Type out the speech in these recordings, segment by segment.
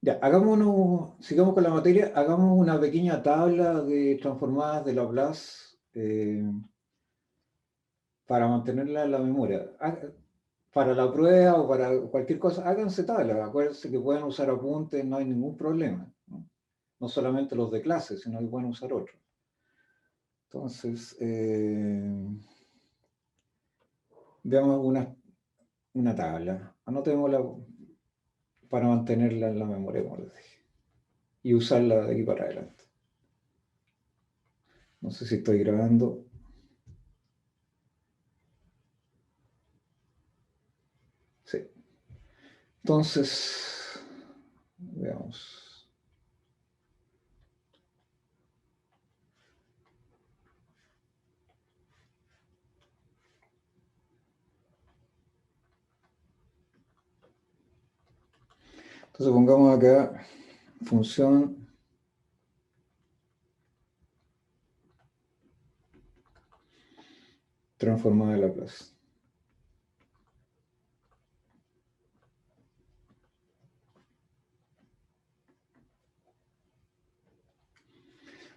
Ya, sigamos con la materia, hagamos una pequeña tabla de transformadas de Laplace para mantenerla en la memoria. Para la prueba o para cualquier cosa, háganse tabla. Acuérdense que pueden usar apuntes, no hay ningún problema, ¿no? No solamente los de clase, sino que pueden usar otros. Entonces, veamos una tabla. Anotémosla para mantenerla en la memoria, como les dije, y usarla de aquí para adelante. No sé si estoy grabando. Sí. Entonces, veamos. Entonces pongamos acá función transformada de Laplace.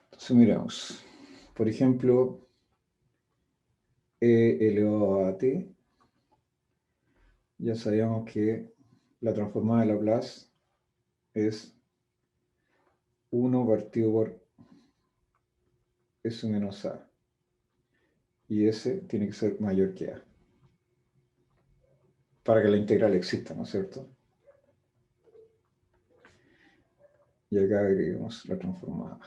Entonces miramos. Por ejemplo, e elevado a t, ya sabíamos que la transformada de Laplace es 1 partido por s menos a. Y s tiene que ser mayor que a, para que la integral exista, ¿no es cierto? Y acá agreguemos la transformada.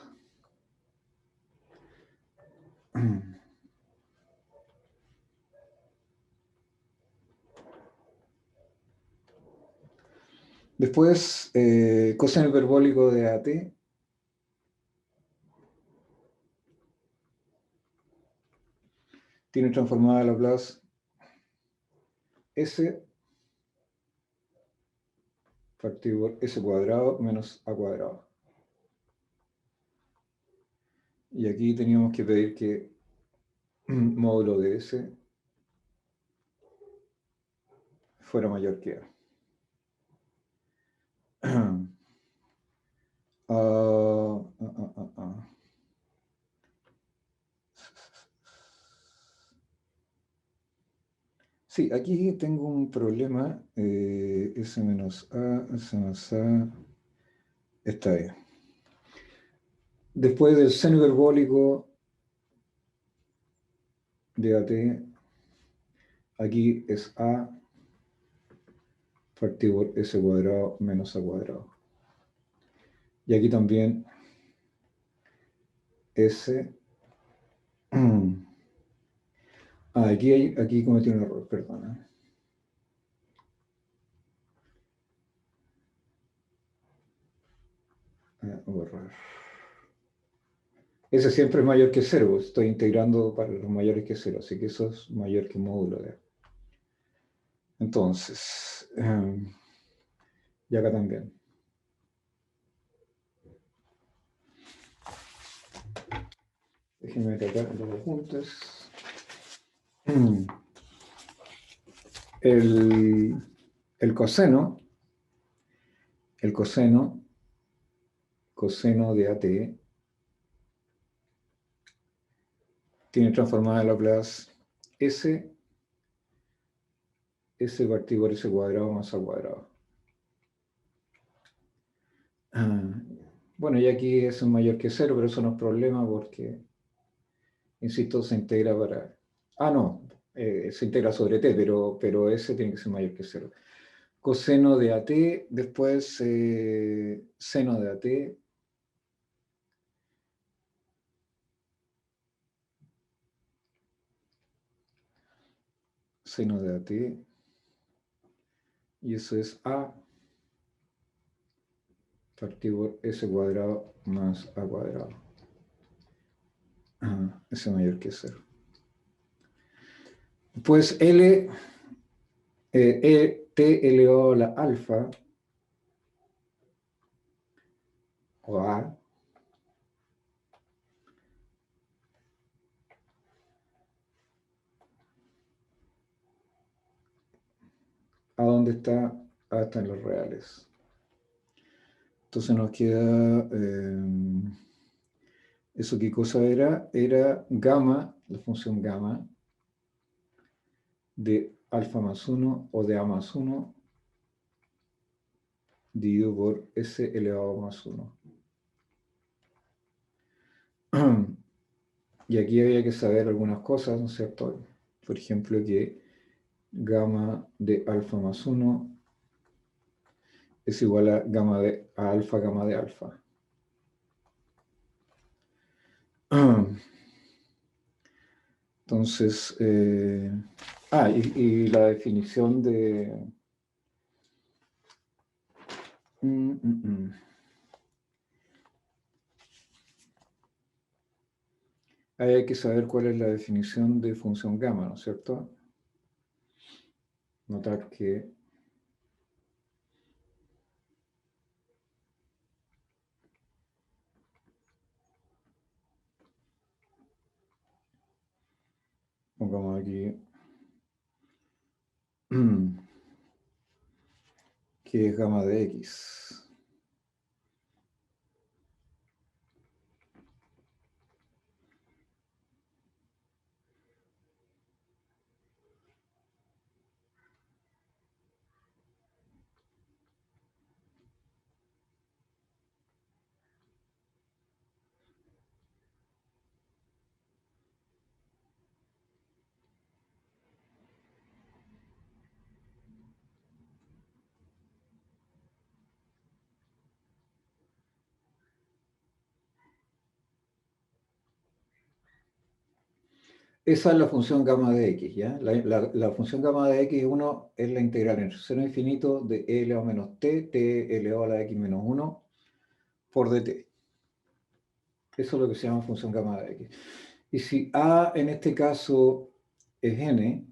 Después, coseno hiperbólico de at tiene transformada de Laplace s partido por s cuadrado menos a cuadrado. Y aquí teníamos que pedir que módulo de s fuera mayor que a. Ah. Sí, aquí tengo un problema. S menos a, S menos a. Está bien. Después del seno hiperbólico de at, aquí es a partido por s cuadrado menos a cuadrado. Y aquí también s. Aquí cometí un error, perdona. Borrar. Ese siempre es mayor que cero. Estoy integrando para los mayores que cero, así que eso es mayor que módulo de A. Entonces, y acá también. Déjenme acá los apuntes. El, el coseno, el coseno de AT tiene transformada la Laplace S partido por S cuadrado más A cuadrado. Bueno, y aquí es mayor que cero, pero eso no es problema porque, insisto, se integra para... No, se integra sobre t, pero S tiene que ser mayor que cero. Coseno de AT, después seno de AT. Seno de AT, y eso es A partido por S cuadrado más A cuadrado. S mayor que cero. Pues T elevado a la alfa, o A, ¿a dónde está? A está en los reales. Entonces nos queda, ¿eso qué cosa era? Era gamma, la función gamma, de alfa más 1 o de a más 1 dividido por s elevado a más 1. Y aquí había que saber algunas cosas, ¿no es cierto? Por ejemplo, que gamma de alfa más 1 es igual a gamma de a alfa gamma de alfa. Entonces, y la definición de... Ahí hay que saber cuál es la definición de función gamma, ¿no es cierto? Notar que pongamos aquí que es gamma de x. Esa es la función gamma de x, ¿ya? La función gamma de x1 es la integral entre 0 a infinito de e elevado a menos t elevado a la x menos 1 por dt. Eso es lo que se llama función gamma de x. Y si a en este caso es n,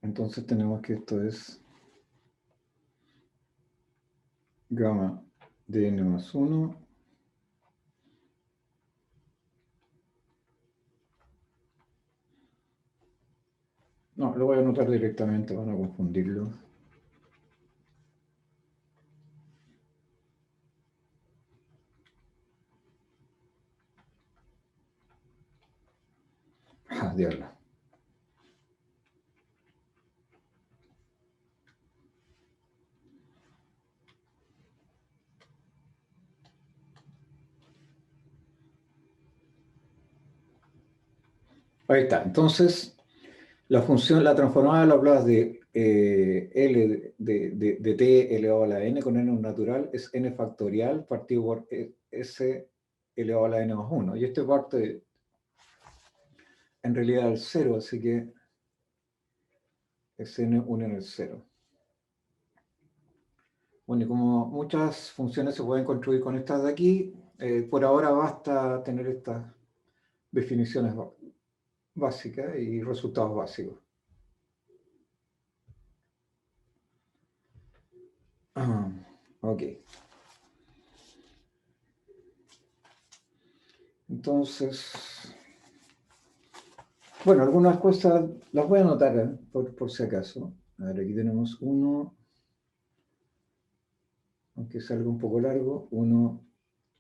entonces tenemos que esto es gamma de n más 1. No, lo voy a anotar directamente, van a confundirlo. Ah, diablo. Ahí está. Entonces, la función, la transformada de Laplace de L de t elevado a la n con n natural es n factorial partido por s elevado a la n más 1. Y esto parte en realidad del 0, así que es n1 en el 0. Bueno, y como muchas funciones se pueden construir con estas de aquí, por ahora basta tener estas definiciones básicas y resultados básicos. Ok. Entonces, bueno, algunas cosas las voy a anotar por si acaso. A ver, aquí tenemos uno, aunque salga un poco largo, uno,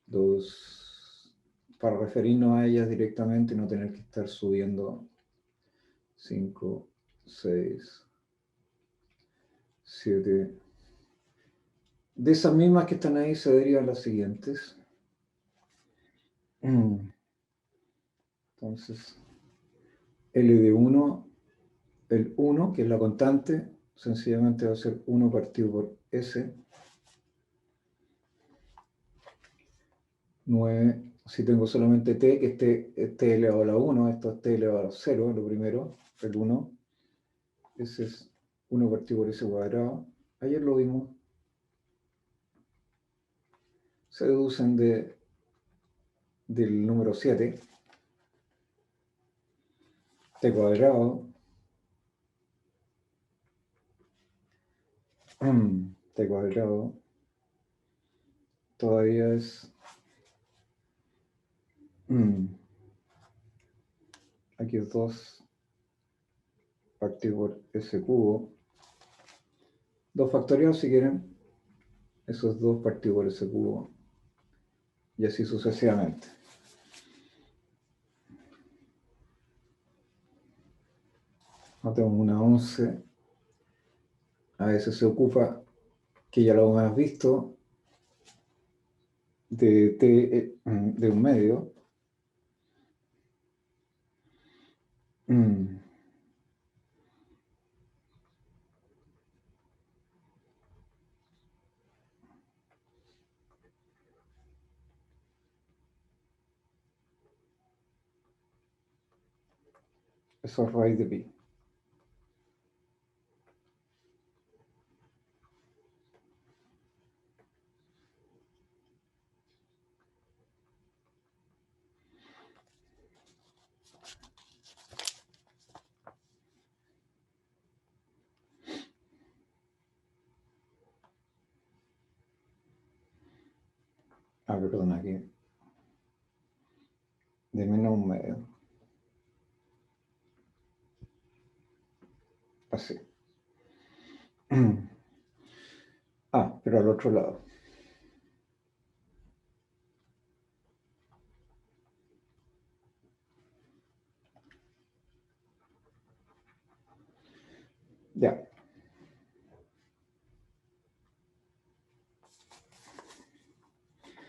dos, para referirnos a ellas directamente y no tener que estar subiendo 5, 6, 7. De esas mismas que están ahí se derivan las siguientes. Entonces, L de 1, el 1, que es la constante, sencillamente va a ser 1 partido por S. 9, si tengo solamente t, que es t elevado a la 1, esto es t elevado a la 0, lo primero, el 1. Ese es 1 partido por S cuadrado. Ayer lo vimos. Se deducen del número 7. T cuadrado. T cuadrado. todavía es... aquí es 2 partido por S cubo. 2 factorial si quieren. Eso es 2 partido por S cubo. Y así sucesivamente. No tengo una 11. A veces se ocupa, que ya lo hemos visto, de T de un medio. Eso es raíz de pi. Perdón, aquí. De menos un medio. Así. Pero al otro lado. Ya.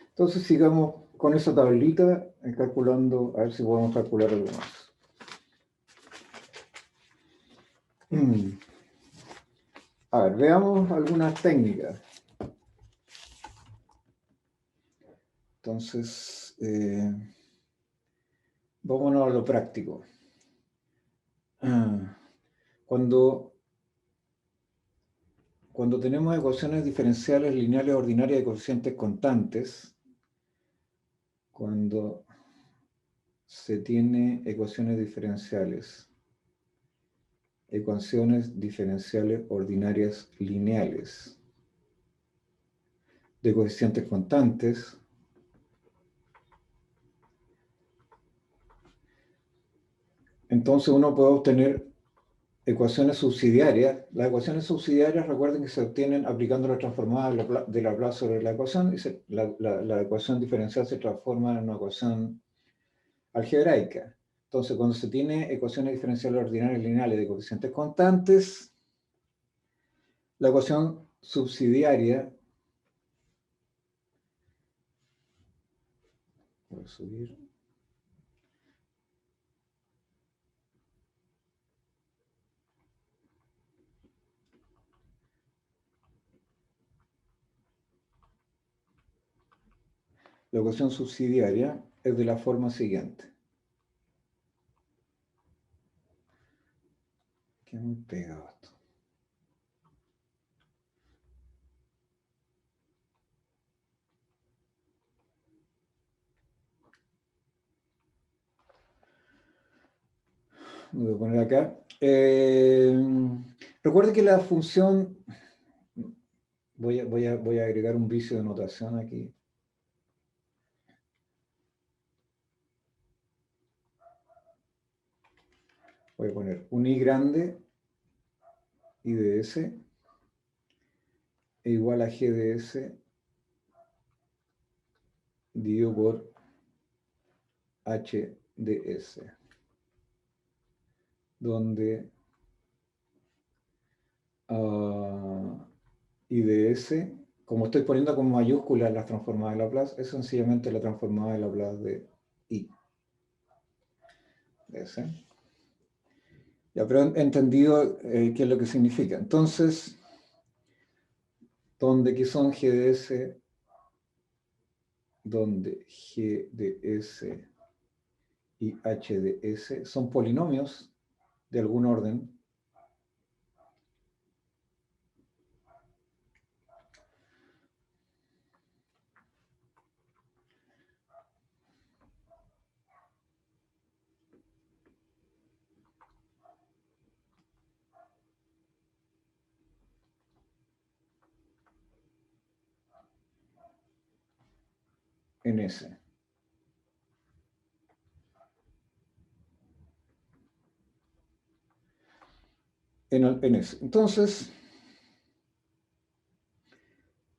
Entonces sigamos con esa tablita, calculando, a ver si podemos calcular algo más. A ver, veamos algunas técnicas. Entonces, vámonos a lo práctico. Cuando tenemos ecuaciones diferenciales lineales ordinarias de coeficientes constantes, cuando se tiene ecuaciones diferenciales ordinarias lineales de coeficientes constantes, entonces uno puede obtener ecuaciones subsidiarias. Las ecuaciones subsidiarias, recuerden que se obtienen aplicando la transformada de Laplace sobre la ecuación, y la ecuación diferencial se transforma en una ecuación algebraica. Entonces, cuando se tiene ecuaciones diferenciales ordinarias lineales de coeficientes constantes, la ecuación subsidiaria, voy a subir, la ecuación subsidiaria es de la forma siguiente. ¿Qué me pega esto? Me voy a poner acá. Recuerde que la función, voy a agregar un vicio de notación aquí. Voy a poner un I grande, I de S, e igual a G de S, dividido por H de S, donde I de S, como estoy poniendo con mayúsculas las transformadas de Laplace, es sencillamente la transformada de Laplace de I de S. Ya, pero he entendido qué es lo que significa. Entonces, donde aquí son G de S, donde G de S y H de S son polinomios de algún orden, en S. En S. Entonces,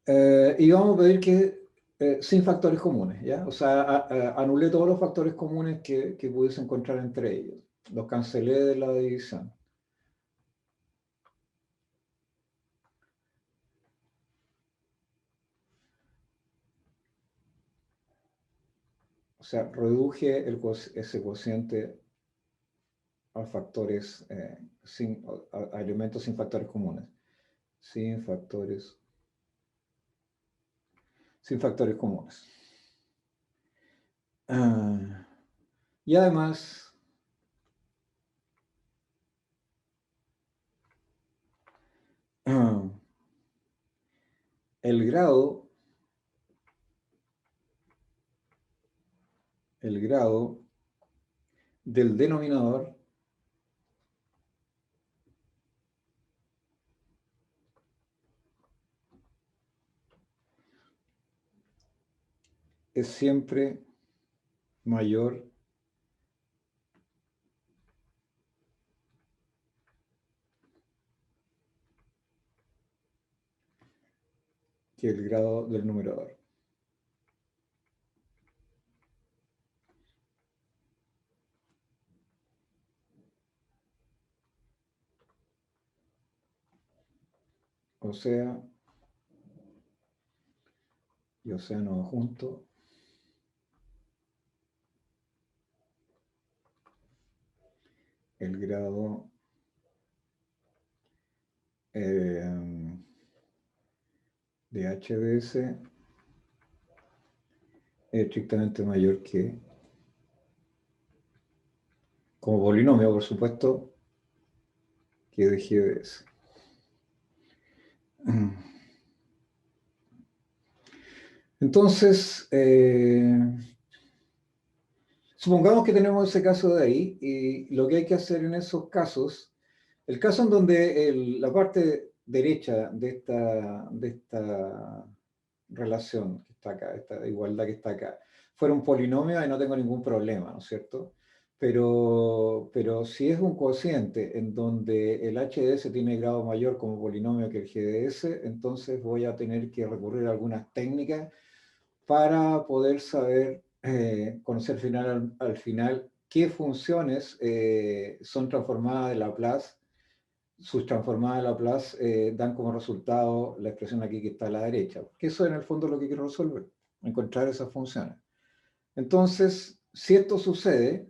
y vamos a pedir que sin factores comunes, ¿ya? O sea, anulé todos los factores comunes que pudiese encontrar entre ellos. Los cancelé de la división. O sea, reduje ese cociente a factores, a elementos sin factores comunes. Sin factores, sin factores comunes. Y además, el grado del denominador es siempre mayor que el grado del numerador. O sea, y océano junto, el grado de HDS es estrictamente mayor que, como polinomio, por supuesto, que de GDS. Entonces, supongamos que tenemos ese caso de ahí, y lo que hay que hacer en esos casos, el caso en donde la parte derecha de esta relación que está acá, esta igualdad que está acá, fuera un polinomio, ahí no tengo ningún problema, ¿no es cierto? Pero si es un cociente en donde el HDS tiene grado mayor como polinomio que el GDS, entonces voy a tener que recurrir a algunas técnicas para poder saber, conocer al final qué funciones son transformadas de Laplace. Sus transformadas de Laplace dan como resultado la expresión aquí que está a la derecha, que eso en el fondo es lo que quiero resolver, encontrar esas funciones. Entonces, si esto sucede,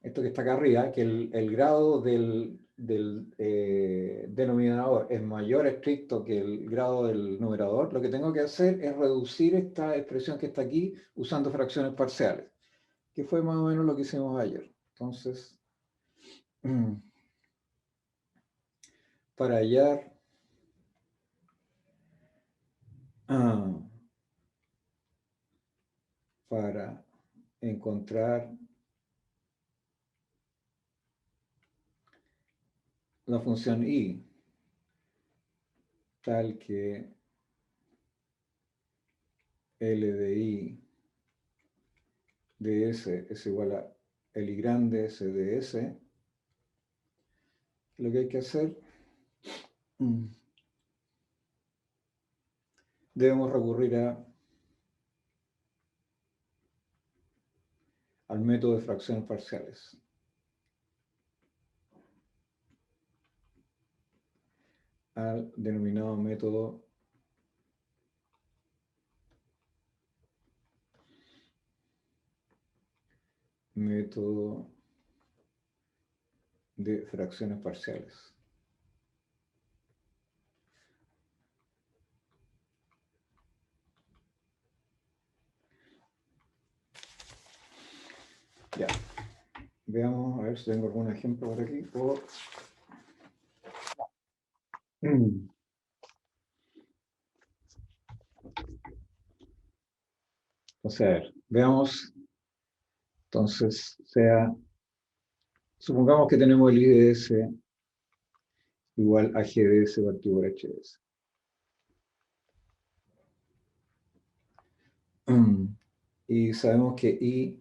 esto que está acá arriba, que el grado del denominador es mayor estricto que el grado del numerador, lo que tengo que hacer es reducir esta expresión que está aquí usando fracciones parciales, que fue más o menos lo que hicimos ayer. Entonces, para hallar para encontrar la función i tal que L de i de s es igual a L i grande s de s, lo que hay que hacer, debemos recurrir al método de fracciones parciales. Al denominado método de fracciones parciales. Ya. Veamos, a ver si tengo algún ejemplo por aquí. O sea, veamos, entonces, supongamos que tenemos el IDS igual a GDS partido por HDS. Y sabemos que I,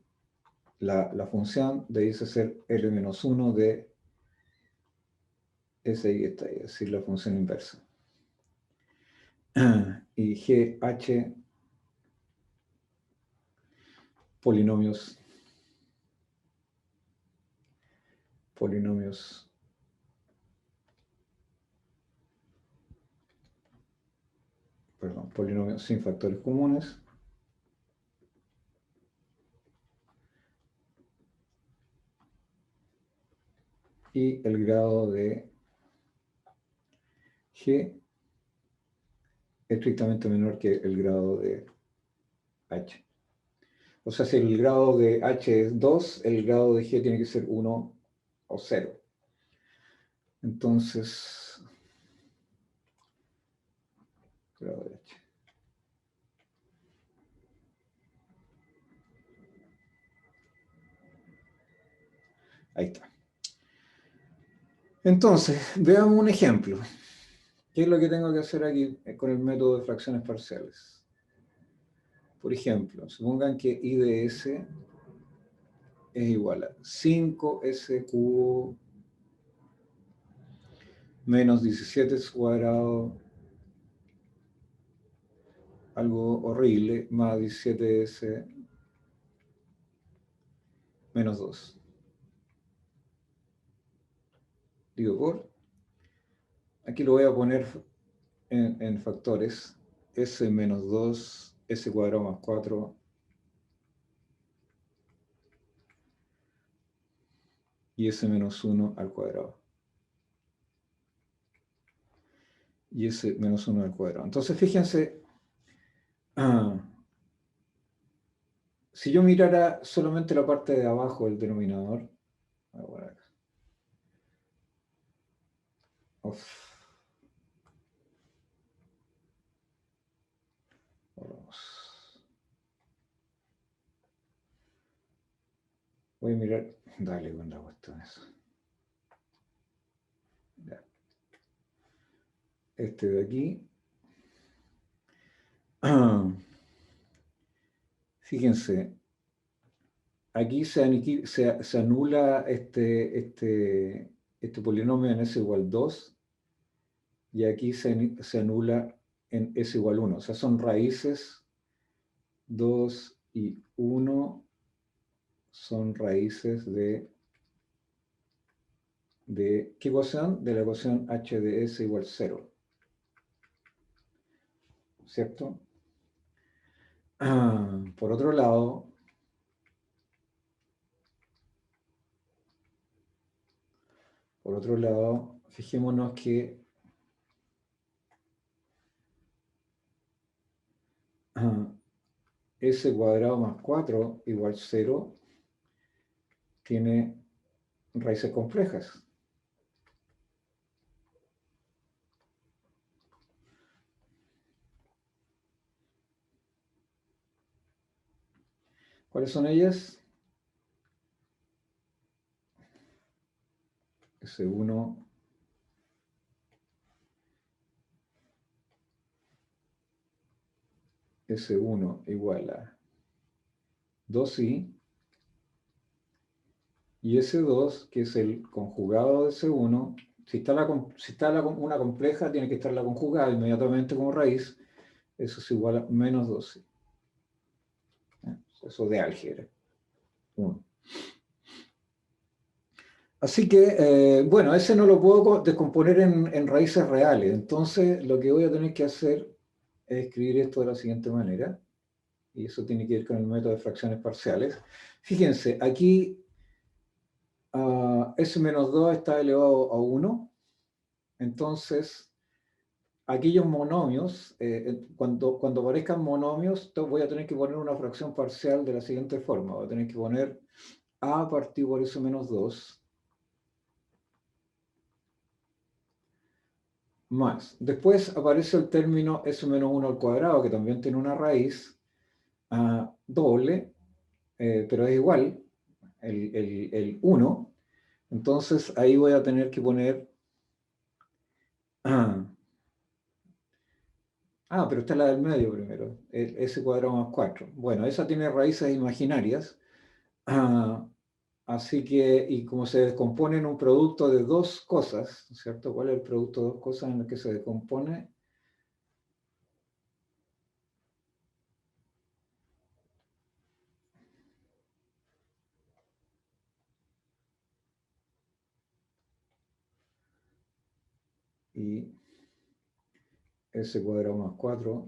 la función, debe ser L-1 de ese y esta, es decir, la función inversa. Y GH, polinomios, polinomios sin factores comunes. Y el grado de G estrictamente menor que el grado de H. O sea, si el grado de H es 2, el grado de G tiene que ser 1 o 0. Entonces, grado de H. Ahí está. Entonces, veamos un ejemplo. ¿Qué es lo que tengo que hacer aquí con el método de fracciones parciales? Por ejemplo, supongan que I de S es igual a 5S cubo menos 17 cuadrado, algo horrible, más 17S menos 2. Digo por, aquí lo voy a poner en factores, S menos 2, S cuadrado más 4, y S menos 1 al cuadrado. Y S menos 1 al cuadrado. Entonces, fíjense, si yo mirara solamente la parte de abajo del denominador, voy a mirar, dale con la cuestión eso. Ya. Este de aquí. Fíjense, aquí se anula este polinomio en S igual 2 y aquí se anula en S igual 1. O sea, son raíces 2 y 1 son raíces de ¿qué ecuación? De la ecuación h de s igual 0. ¿Cierto? Por otro lado, fijémonos que s cuadrado más 4 igual 0 tiene raíces complejas. ¿Cuáles son ellas? S1 S1 igual a 2i y S2, que es el conjugado de S1. Si está una compleja, tiene que estar la conjugada inmediatamente como raíz. Eso es igual a menos 2i. Eso de álgebra 1. Así que, bueno, ese no lo puedo descomponer en raíces reales. Entonces, lo que voy a tener que hacer es escribir esto de la siguiente manera. Y eso tiene que ver con el método de fracciones parciales. Fíjense, aquí S menos 2 está elevado a 1. Entonces, aquellos monomios, cuando aparezcan monomios, voy a tener que poner una fracción parcial de la siguiente forma. Voy a tener que poner A partido por S menos 2 más. Después aparece el término S menos 1 al cuadrado, que también tiene una raíz doble, pero es igual, el 1. Entonces ahí voy a tener que poner Ah, pero está la del medio primero, el s cuadrado más 4. Bueno, esa tiene raíces imaginarias. Ah, así que, y como se descompone en un producto de dos cosas, ¿cierto? ¿Cuál es el producto de dos cosas en el que se descompone? Y s cuadrado más 4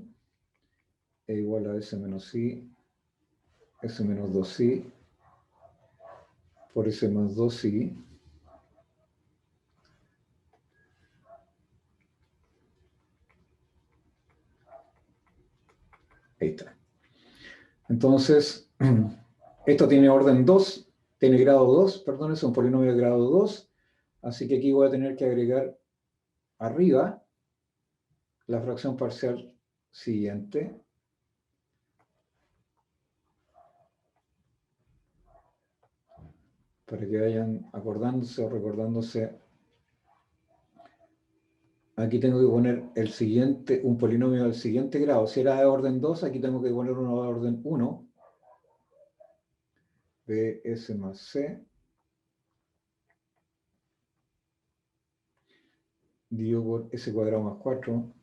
es igual a s menos i, s menos 2i, por s más 2i. Ahí está. Entonces, esto tiene orden 2, tiene grado 2, perdón, es un polinomio de grado 2, así que aquí voy a tener que agregar arriba la fracción parcial siguiente, para que vayan acordándose o recordándose. Aquí tengo que poner el siguiente, un polinomio del siguiente grado. Si era de orden 2, aquí tengo que poner uno de orden 1, bs más c, dividido por s cuadrado más 4,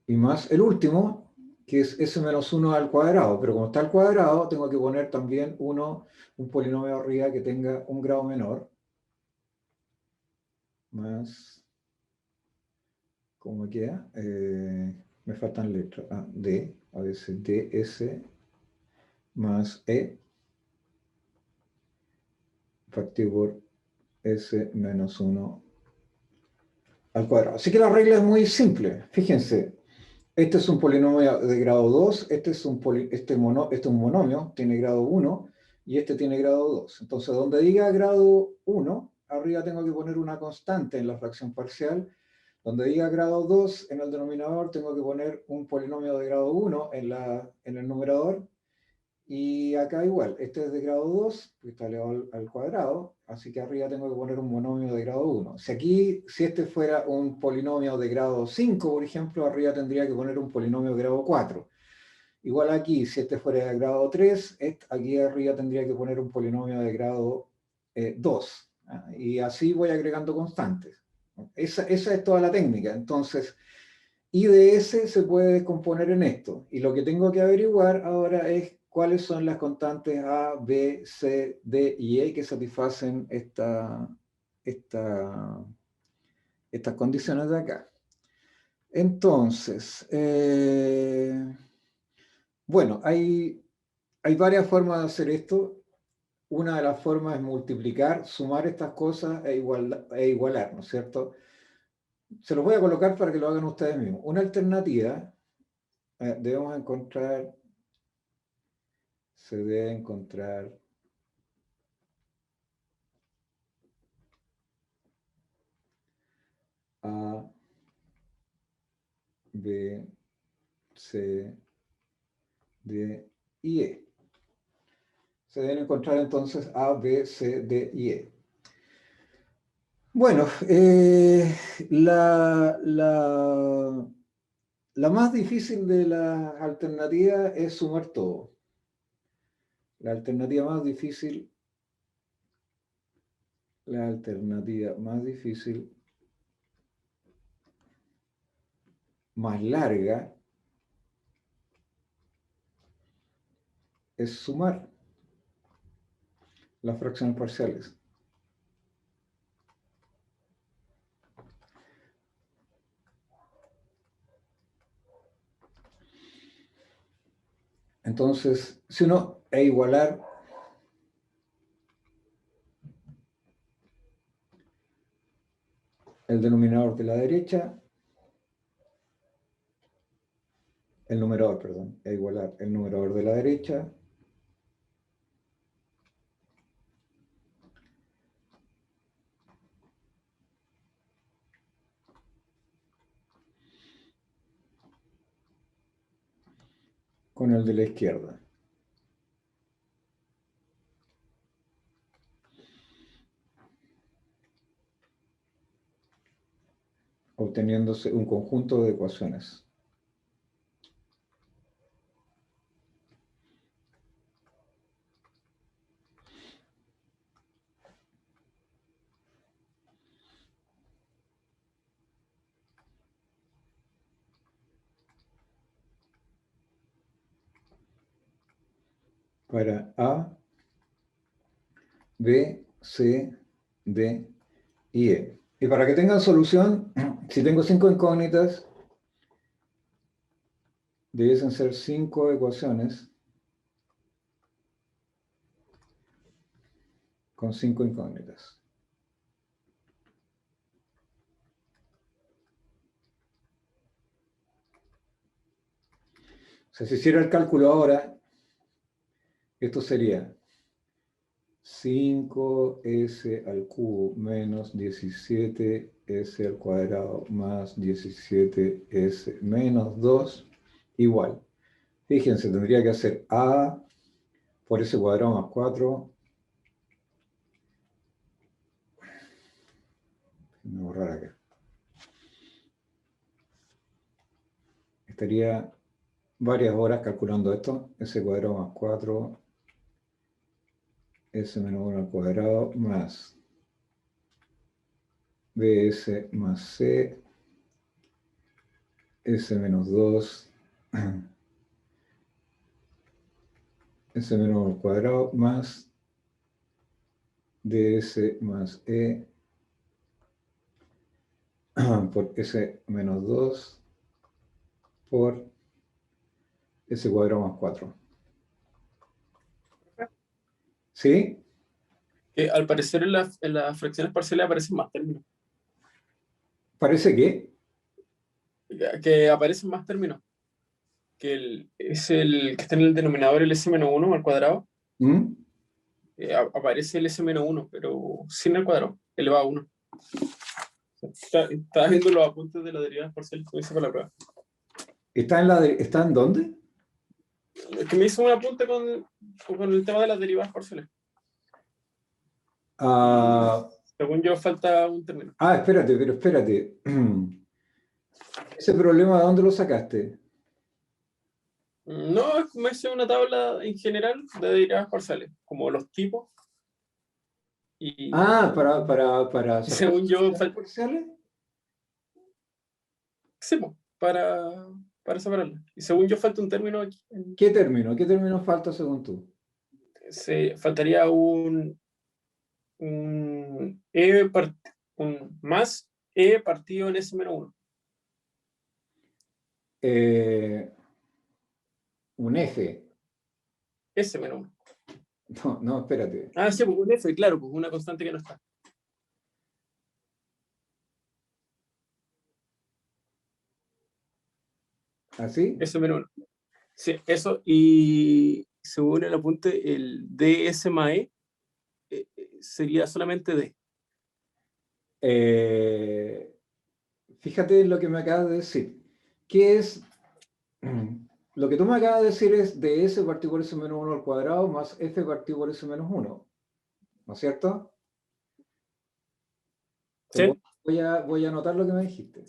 y más el último, que es s menos 1 al cuadrado. Pero como está al cuadrado, tengo que poner también un polinomio arriba que tenga un grado menor, más, ¿cómo queda? Me faltan letras. Ah, d, a veces ds más e, partido por s menos 1 al cuadrado. Así que la regla es muy simple. Fíjense, este es un polinomio de grado 2, este es un monomio, tiene grado 1, y este tiene grado 2. Entonces, donde diga grado 1, arriba tengo que poner una constante en la fracción parcial. Donde diga grado 2 en el denominador, tengo que poner un polinomio de grado 1 en el numerador. Y acá igual, este es de grado 2, que está elevado al cuadrado, así que arriba tengo que poner un monomio de grado 1. Si este fuera un polinomio de grado 5, por ejemplo, arriba tendría que poner un polinomio de grado 4. Igual aquí, si este fuera de grado 3, aquí arriba tendría que poner un polinomio de grado 2. Y así voy agregando constantes. Esa es toda la técnica. Entonces, I de S se puede descomponer en esto. Y lo que tengo que averiguar ahora es cuáles son las constantes A, B, C, D y E que satisfacen esta- estas condiciones de acá. Entonces, bueno, hay varias formas de hacer esto. Una de las formas es multiplicar, sumar estas cosas e igualar, ¿no es cierto? Se los voy a colocar para que lo hagan ustedes mismos. Una alternativa, debemos encontrar, se debe encontrar A, B, C, D y E. Se deben encontrar entonces A, B, C, D y E. Bueno, la más difícil de las alternativas es sumar todo. La alternativa más difícil, la alternativa más difícil, más larga, es sumar las fracciones parciales. Entonces, si uno igualar el denominador de la derecha, el numerador, perdón, igualar el numerador de la derecha con el de la izquierda. obteniéndose un conjunto de ecuaciones. Para A, B, C, D y E. Y para que tengan solución, si tengo 5 incógnitas, debiesen ser 5 ecuaciones con 5 incógnitas. O sea, si hiciera el cálculo ahora, esto sería 5s al cubo menos 17s al cuadrado más 17s menos 2 igual. Fíjense, tendría que hacer a por s cuadrado más 4. Voy a borrar acá. Estaría varias horas calculando esto. S cuadrado más 4, s menos 1 al cuadrado más bs más c, s menos 2, s menos 1 al cuadrado más ds más e por s menos 2 por s cuadrado más 4. ¿Sí? Que al parecer en las fracciones parciales aparecen más términos. ¿Parece que? Que aparecen más términos. Que es el que está en el denominador el s-1 al cuadrado. ¿Mm? Aparece el s-1, pero sin el cuadrado, elevado a 1. Estaba viendo los apuntes de la derivada parcial que hice para la prueba. ¿Está en dónde? Es que me hizo un apunte con el tema de las derivadas parciales. Según yo, falta un término. Espérate, pero espérate. ¿Ese problema de dónde lo sacaste? No, me hice una tabla en general de derivadas parciales, como los tipos. Y para sacar según yo, las parciales. sí, po, para separarlas. Y según yo, falta un término aquí. ¿Qué término? ¿Qué término falta según tú? Faltaría un más e partido en s-1. Un eje. S-1. No, espérate. Sí, pues un f, claro, pues una constante que no está. ¿Así? S-1. Sí, eso. Y según el apunte, el ds más e sería solamente d. Fíjate en lo que me acabas de decir. ¿Qué es? Lo que tú me acabas de decir es de s partido por s menos 1 al cuadrado más f partido por s menos 1. ¿No es cierto? ¿Sí? Voy a anotar lo que me dijiste.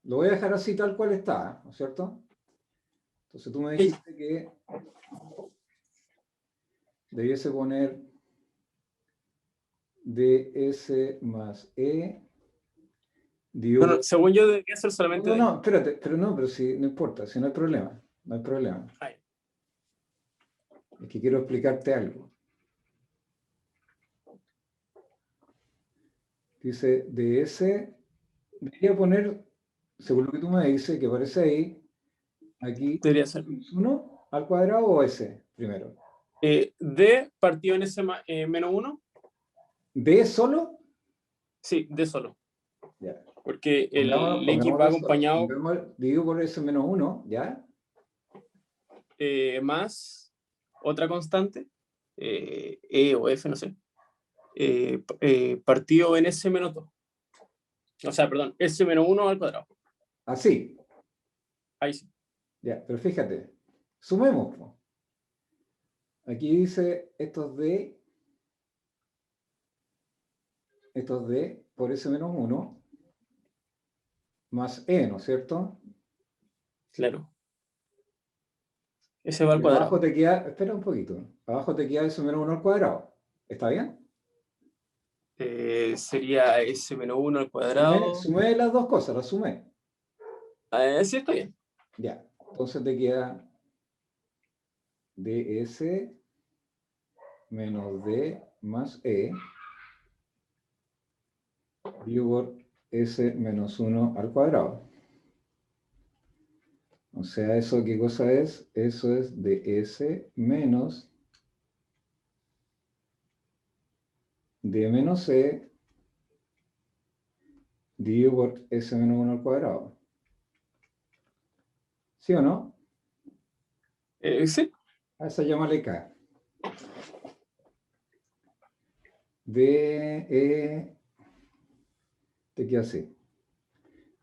Lo voy a dejar así tal cual está, ¿no es cierto? Entonces tú me dijiste que debiese poner ds más e dividido No, según yo debería ser solamente d. no, espérate, pero si no importa, si no hay problema, no hay problema. Ay. Es que quiero explicarte algo. Dice ds, debería poner, según lo que tú me dices, que aparece ahí, aquí, Debería ser. 1 al cuadrado o s primero. D partido en s-1. ¿D solo? Sí, D solo. Ya. Porque el X va Pongámoslo solo. acompañado Dividido por s menos 1, ¿ya? más otra constante, E o F, no sé, partido en S-2. O sea, perdón, S-1 al cuadrado. Así. Ahí sí. Ya, pero fíjate. Sumemos, po. Aquí dice estos D esto es D por S menos 1 más E, ¿no es cierto? Claro. Ese va al Y abajo cuadrado. te queda, espera un poquito, abajo te queda S menos 1 al cuadrado. ¿Está bien? Sería S menos 1 al Sumé, cuadrado. sumé las dos cosas, las sumé. Sí, está bien. Ya, entonces te queda ds menos d más e dividido por s menos 1 al cuadrado. O sea, ¿eso qué cosa es? Eso es ds menos d menos e dividido por s menos 1 al cuadrado. ¿Sí o no? Sí. A esa llámale k. de te queda así.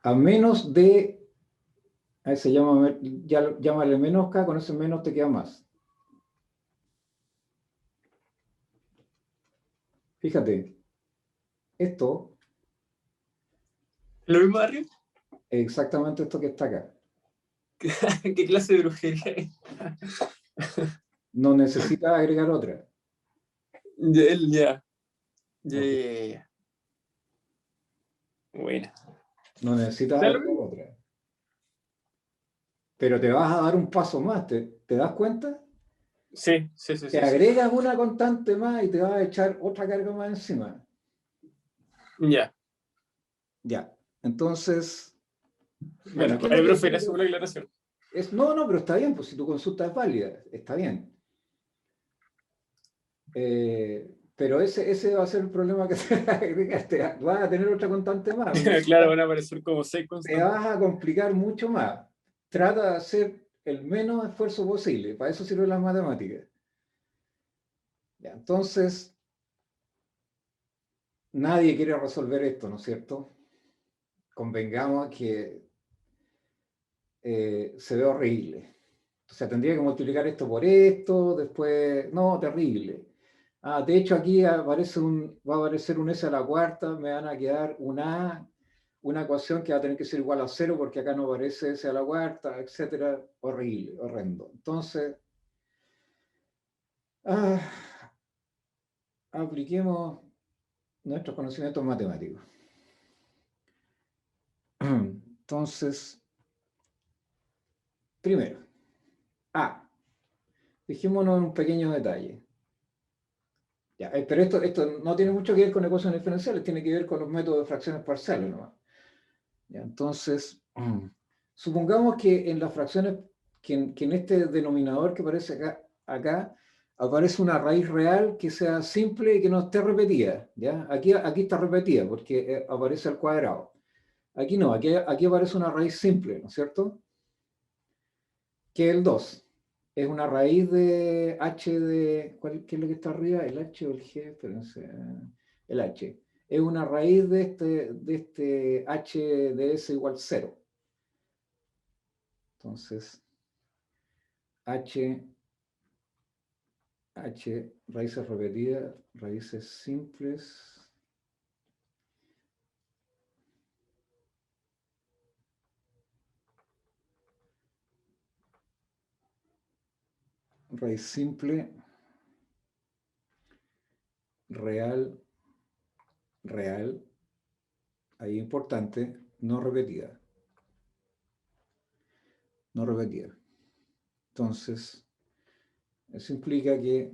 A menos de, a ese llama, ya, llámale menos k, con ese menos te queda más. Fíjate, esto ¿Lo mismo de arriba? es exactamente esto que está acá. ¿Qué clase de brujería es? No necesitas agregar otra. Ya, ya, ya, ¿Ok? ya, ya. Bueno. No necesitas Da lo agregar mismo. otra. Pero te vas a dar un paso más, ¿te das cuenta? Sí, sí, sí, Te sí, sí. agregas una constante más y te vas a echar otra carga más encima. Ya. Ya. Entonces, bueno, ¿qué es lo Vale, que profe, quiero gracias que... por la aclaración. No, no, pero está bien, pues si tu consulta es válida, está bien. Pero ese va a ser el problema que te agregaste. Vas a tener otra constante más. Claro, van a aparecer como 6 Te constantes. vas a complicar mucho más. Trata de hacer el menos esfuerzo posible. Para eso sirven las matemáticas. Ya, entonces, nadie quiere resolver esto, ¿no es cierto? Convengamos que se ve horrible. O sea, tendría que multiplicar esto por esto, después, no, terrible. Ah, de hecho, aquí va a aparecer un S a la cuarta, me van a quedar una ecuación que va a tener que ser igual a cero porque acá no aparece S a la cuarta, etcétera. Horrible, horrendo. Entonces, ah, apliquemos nuestros conocimientos matemáticos. Entonces, primero, A, fijémonos en un pequeño detalle. Ya, pero esto no tiene mucho que ver con ecuaciones diferenciales, tiene que ver con los métodos de fracciones parciales nomás. Ya, entonces, supongamos que en las fracciones, que en este denominador que aparece acá, aparece una raíz real que sea simple y que no esté repetida. ¿Ya? Aquí está repetida porque aparece al cuadrado. Aquí no, aquí aparece una raíz simple, ¿no es cierto? Que es el 2. Es una raíz de h de... ¿Qué es lo que está arriba? ¿El h o el g? Espérense. El h. Es una raíz de este h de s igual 0. Entonces, raíces repetidas, raíces simples. Raíz simple, real, real, ahí importante, no repetida. No repetida. Entonces, eso implica que,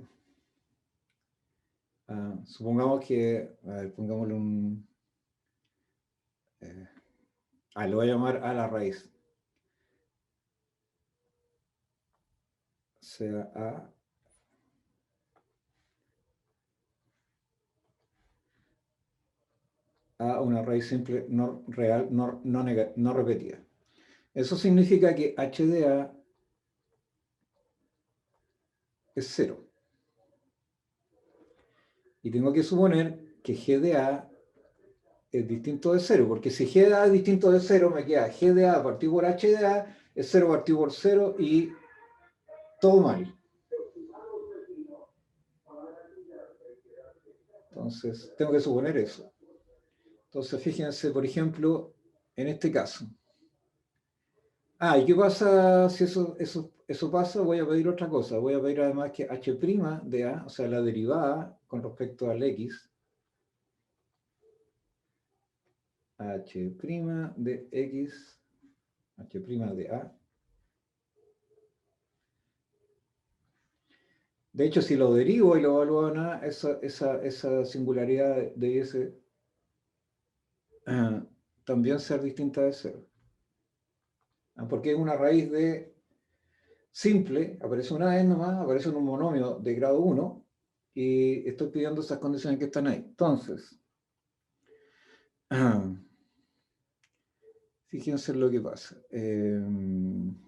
supongamos que, a ver, pongámosle un, le voy a llamar a la raíz. Sea a una raíz simple no real, no repetida. Eso significa que h de a es 0. Y tengo que suponer que g de a es distinto de 0, porque si g de a es distinto de 0, me queda g de a partido por h de a es 0 partido por 0 y todo mal. Entonces, tengo que suponer eso. Entonces, fíjense, por ejemplo, en este caso. ¿Y qué pasa si eso pasa? Voy a pedir otra cosa. Voy a pedir además que h' de A, o sea, la derivada con respecto al X, h' de X, h' de A. De hecho, si lo derivo y lo evalúo en A, esa singularidad debiese también ser distinta de cero. Porque es una raíz de simple, aparece una vez nomás, aparece en un monomio de grado 1, y estoy pidiendo esas condiciones que están ahí. Entonces, fíjense lo que pasa. En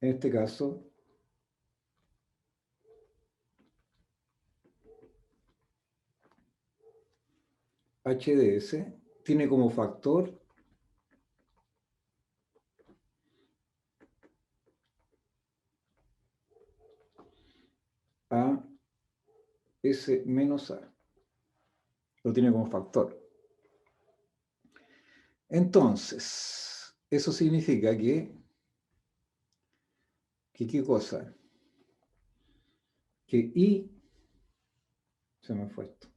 este caso, h de s tiene como factor a s menos a. Lo tiene como factor. Entonces, eso significa que ¿qué cosa? Que I, se me fue esto.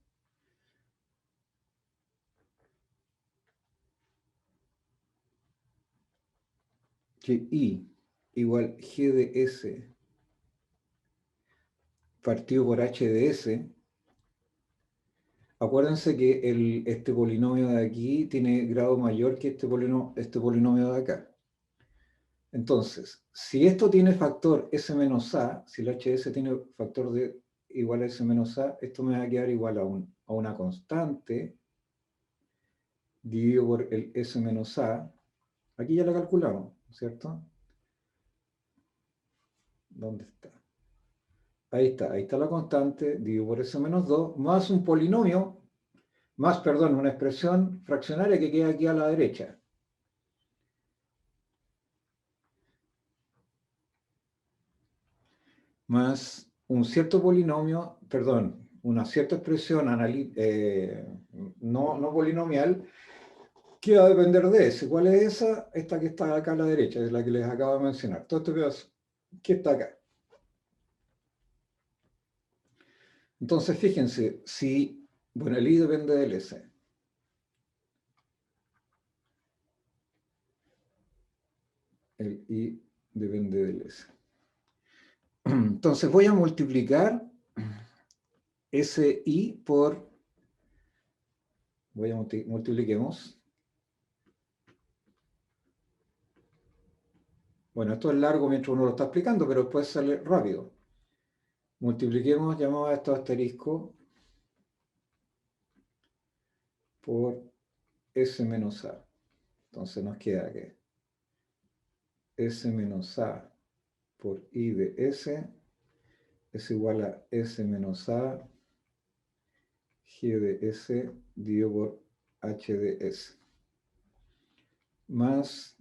Que I igual G de S partido por H de S. Acuérdense que este polinomio de aquí tiene grado mayor que este polinomio de acá. Entonces, si esto tiene factor S menos A, si el HS tiene factor de igual a S menos A, esto me va a quedar igual a una constante dividido por el S menos A. Aquí ya la calculamos, ¿cierto? ¿Dónde está? Ahí está la constante dividido por S menos 2, más un polinomio, perdón, una expresión fraccionaria que queda aquí a la derecha. Más un cierto polinomio, perdón, una cierta expresión no polinomial que va a depender de S. ¿Cuál es esa? Esta que está acá a la derecha, es la que les acabo de mencionar. Todo este pedazo que está acá. Entonces, fíjense, bueno, el I depende del S. El I depende del S. Entonces voy a multiplicar ese I por, multipliquemos. Bueno, esto es largo mientras uno lo está explicando, pero después sale rápido. Multipliquemos, llamamos a esto asterisco por S menos A. Entonces nos queda que S menos A por I de S es igual a S menos A G de S dividido por H de S. Más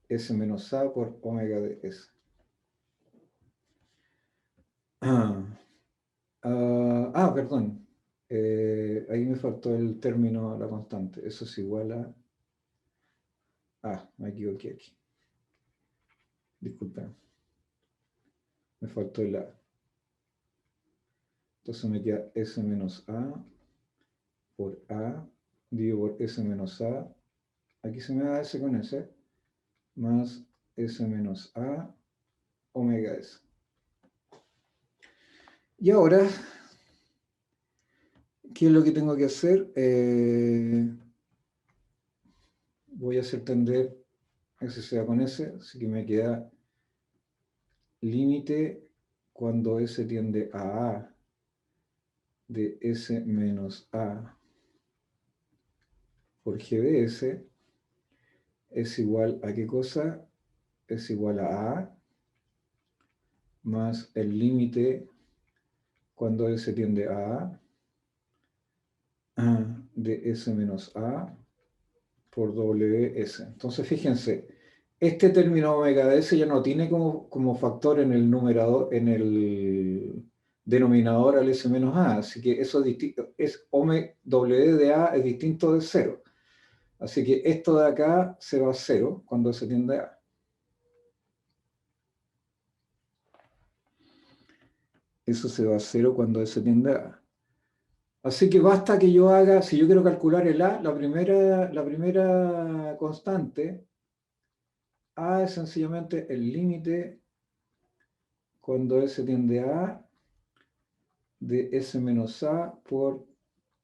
S menos A por omega de S. Perdón. Ahí me faltó el término, la constante. Eso es igual a... me equivoqué aquí. Disculpen. Me faltó el A. Entonces me queda S menos A por A dividido por S menos A. Aquí se me da S con S. Más S menos A omega S. Y ahora, ¿qué es lo que tengo que hacer? Voy a hacer tender S sea con S, así que me queda límite cuando S tiende a A de S menos A por G de S es igual a ¿qué cosa? Es igual a A más el límite cuando S tiende a A de S menos A por WS. Entonces, fíjense, este término omega de S ya no tiene como factor en el numerador, en el denominador al S menos A, así que eso es distinto, W de A es distinto de 0. Así que esto de acá se va a 0 cuando S tiende a A. Eso se va a 0 cuando S tiende a A. Así que basta que yo haga, si yo quiero calcular el A, la primera constante, A es sencillamente el límite cuando S tiende a A de S menos A por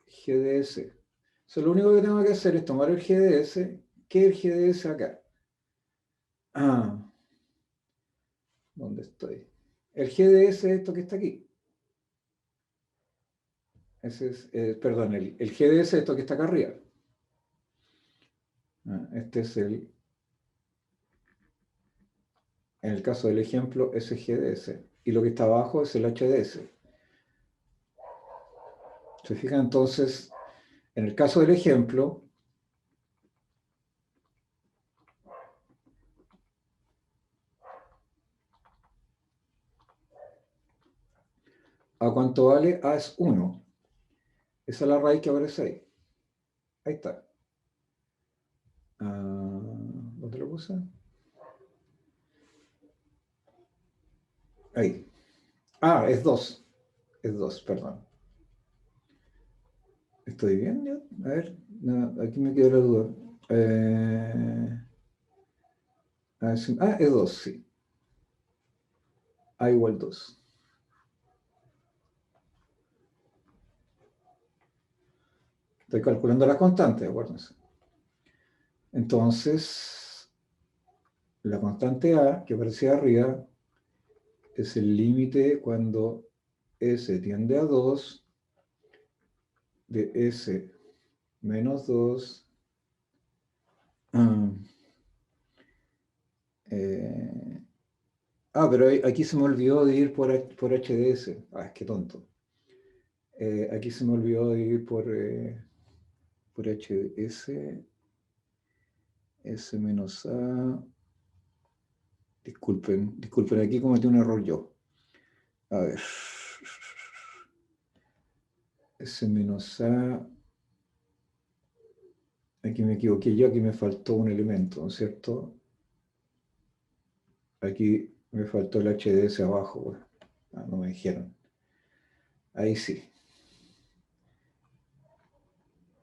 G de S. O sea, lo único que tengo que hacer es tomar el G de S. ¿Qué es el G de S acá? Ah, ¿dónde estoy? El G de S es esto que está aquí. Ese es, perdón, el G de S es esto que está acá arriba. Este es en el caso del ejemplo, ese G de S. Y lo que está abajo es el H de S. ¿Se fijan? Entonces, en el caso del ejemplo, ¿a cuánto vale? A es 1. Esa es la raíz que aparece ahí. Ahí está. ¿Dónde lo puse? Ahí. Es 2. Es 2, perdón. ¿Estoy bien ya? A ver, no, aquí me quedó la duda. Es 2, sí. A igual 2. Estoy calculando las constantes, acuérdense. Entonces, la constante A, que aparecía arriba, es el límite cuando S tiende a 2 de S menos 2 pero aquí se me olvidó de ir por HDS. Es que tonto. Aquí se me olvidó de ir por HDS. S menos A. Disculpen, aquí cometí un error yo. A ver. S menos A. Aquí me equivoqué yo, aquí me faltó un elemento, ¿no es cierto? Aquí me faltó el HDS abajo. Bueno. No me dijeron. Ahí sí.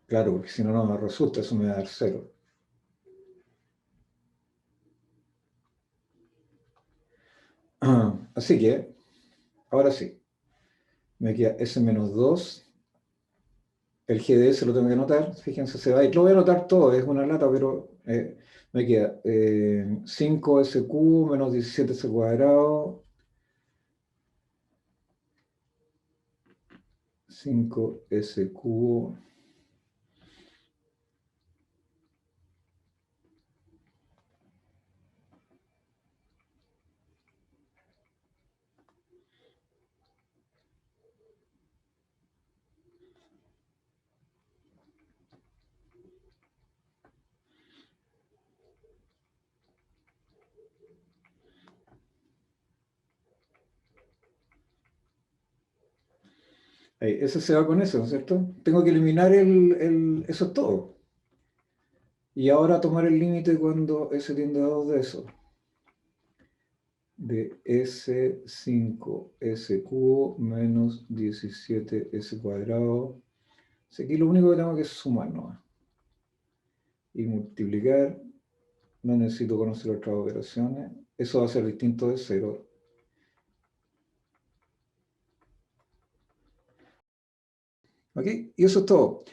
Claro, porque si no, no me resulta, eso me va a dar 0. Así que, ahora sí, me queda S menos 2. El GDS lo tengo que anotar, fíjense, se va a ir. Lo voy a anotar todo, es una lata, pero me queda 5S cubo menos 17S cuadrado. 5S cubo. Ahí, ese se va con eso, ¿no es cierto? Tengo que eliminar eso es todo. Y ahora tomar el límite cuando S tiende a 2 de eso. De S5S cubo menos 17S cuadrado. Así que lo único que tengo que es sumar nomás. Y multiplicar. No necesito conocer otras operaciones. Eso va a ser distinto de 0. ¿Ok? Y eso es todo.